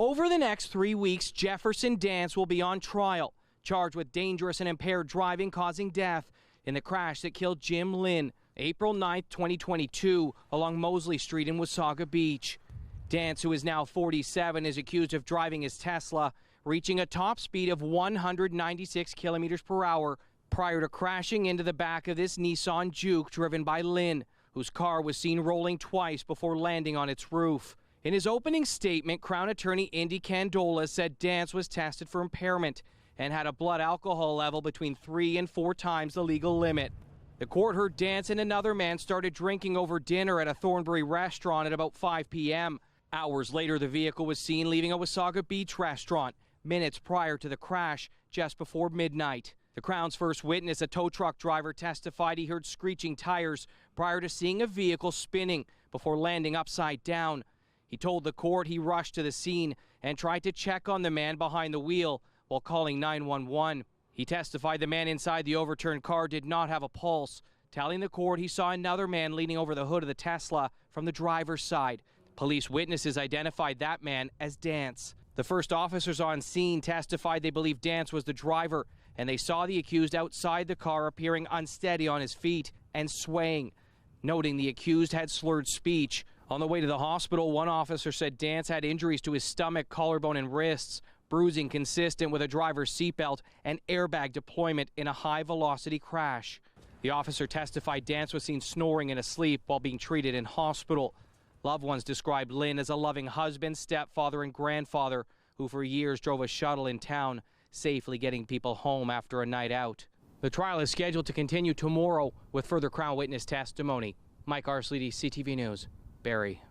Over the next 3 weeks, Jefferson Dance will be on trial, charged with dangerous and impaired driving causing death in the crash that killed Jim Lynn April 9, 2022, along Mosley Street in Wasaga Beach. Dance, who is now 47, is accused of driving his Tesla, reaching a top speed of 196 kilometers per hour prior to crashing into the back of this Nissan Juke driven by Lynn, whose car was seen rolling twice before landing on its roof. In his opening statement, Crown Attorney Indy Candola said Dance was tested for impairment and had a blood alcohol level between 3 and 4 times the legal limit. The court heard Dance and another man started drinking over dinner at a Thornbury restaurant at about 5 p.m. Hours later, the vehicle was seen leaving a Wasaga Beach restaurant minutes prior to the crash, just before midnight. The Crown's first witness, a tow truck driver, testified he heard screeching tires prior to seeing a vehicle spinning before landing upside down. He told the court he rushed to the scene and tried to check on the man behind the wheel while calling 911. He testified the man inside the overturned car did not have a pulse, telling the court he saw another man leaning over the hood of the Tesla from the driver's side. Police witnesses identified that man as Dance. The first officers on scene testified they believed Dance was the driver, and they saw the accused outside the car appearing unsteady on his feet and swaying, noting the accused had slurred speech. On the way to the hospital, one officer said Dance had injuries to his stomach, collarbone, and wrists, bruising consistent with a driver's seatbelt and airbag deployment in a high-velocity crash. The officer testified Dance was seen snoring and asleep while being treated in hospital. Loved ones described Lynn as a loving husband, stepfather, and grandfather who for years drove a shuttle in town, safely getting people home after a night out. The trial is scheduled to continue tomorrow with further Crown witness testimony. Mike Arsledy, CTV News, Barrie.